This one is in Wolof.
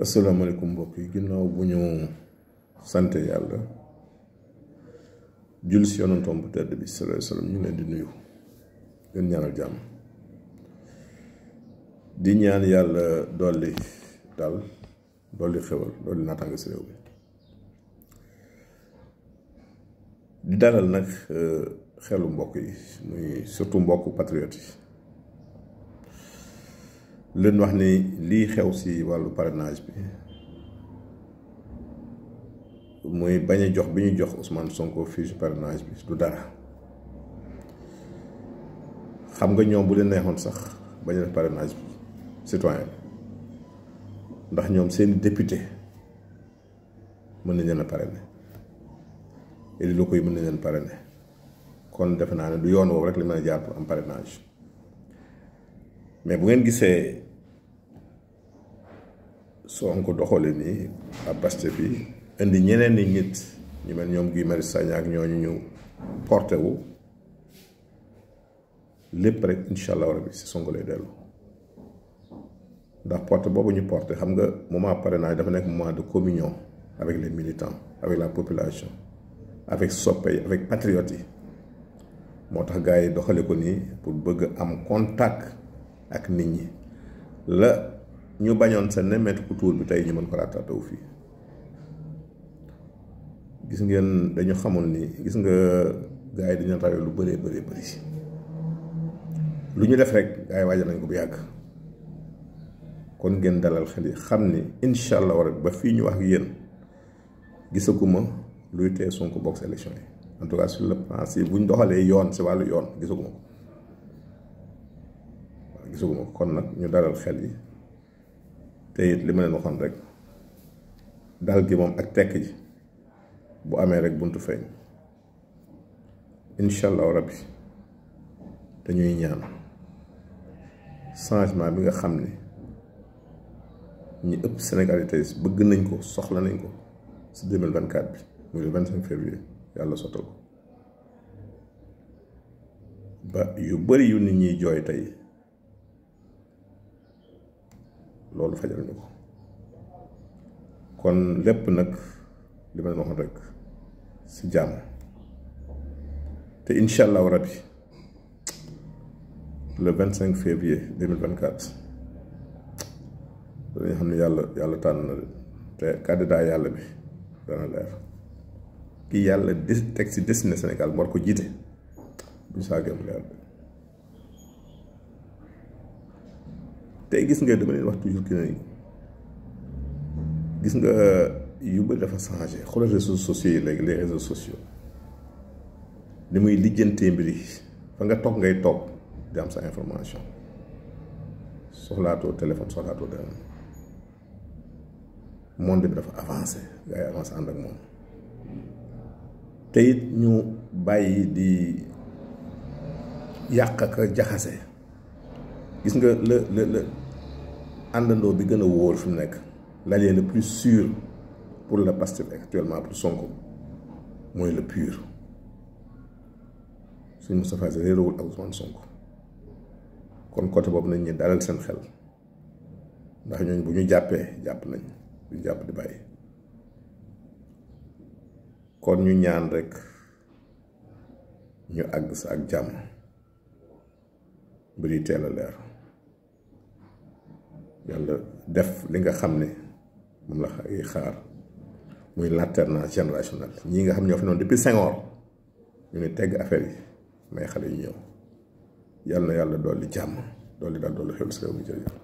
asalaamaaleykum mbokk yi ginnaaw bu ñu sante yàlla julli si yonantoom bu tedd bi sallallahu alayhi wasallam ñu leen di nuyu leen ñaanal jàmm di ñaan yàlla dolli dal dolli xewal dolli naataange si réew bi di dalal nag xelu mbokk yi muy surtout mbokku patriote yi leen wax ni lii xew si wàllu parrainage bi muy bañ a jox bi ñu jox Ousmane Sonko fii si parrainage bi du dara xam nga ñoom bu leen neexoon sax bañ a def parrainage bi citoyen ndax ñoom seeni député mën nañ leen a parrainer élus locaux yi mën nañ leen parrainer kon defe naa ne du yoon woowu rek li mën a jaar pour am parrainage mais bu ngeen gisee Sonko doxale nii ab Pastef bi indi ñeneen ni nit ñu mel ñoom Guy Marius Sagna ak ñooñu ñu porté wu lépp rek incha allah rabi si Sonko lay dellu ndax porte boobu ñu porté xam nga moment parrainage dafa nekk moment de communion avec les militants avec la population avec soppe yi avec patriotes yi moo tax gars yi doxale ko nii pour bëgg am contact ak nit ñi la ñu bañoon sa nemmeetu ku tuur bi tey ñu mën ko raataatawu fii gis ngeen dañu xamul ni gis nga gars yi dañu rawee lu bëree bëri lu ñu def rek gars yi waajal nañ ko bu yàgg kon ngeen dalal xel yi xam ni incha allah war ba fii ñu wax ak yéen gisaguma luy tee Sonko bokk si élection yi en tout cas sur le plan si buñ doxalee yoon si wàllu yoon gisaguma ko waaw gisaguma ko kon nag ñu dalal xel yi te it li ma leen waxoon rek dal gi moom ak tekk ji bu amee rek buntu feeñ incha allahu rabbi dañuy ñaan changement bi nga xam ne ñi ëpp Sénégal tey bëgg nañ ko soxla nañ ko si 2024 bi muy le 25 février yàlla sottal ko ba yu bari yu nit ñiy jooy tey loolu fajal ñu ko kon lépp nag li ma leen waxoon rek si jàmm te incha allahu rabbi le 25 février 2024 dañu xam ne yàlla tànn na te candidat yàlla bi dana leer kii yàlla teg si destiné Sénégal war ko jiite bu ñu saagee mu leer tey gis nga dama leen wax toujours que ne gis nga yu bëri dafa changé xoolal réseaux sociaux yi léegi les réseaux sociaux ni muy lijjantee mbir yi fa nga toog ngay toog di am sa information soxlaatoo téléphone soxlaatoo dara monde bi dafa avancé gars yi avancé ànd ak moom te it ñu bàyyi di yàq ak jaxase gis nga le àndandoo bi gën a wóor fi mu nekk l'allié le plus sûr pour le Pastef actuellement pour Sonko mooy le pur suñ Moustapha Sy réerawul ak Ousmane Sonko kon côté boobu nañ ñu dalal seen xel ndax ñooñu bu ñu jàppee jàpp nañ bu ñu jàpp di bàyyi kon ñu ñaan rek ñu àgg sa ak jàmm mbir yi teel a leer yàlla def li nga xam ne moom la xaar muy l'alternance générationnelle ñii nga xam ñoo fi noonu depuis Senghor ñu ne tegg affaire yi may xale yu ñëw yàlla na yàlla dolli jàmm dolli daal dolli xew si réew mi jërëjëf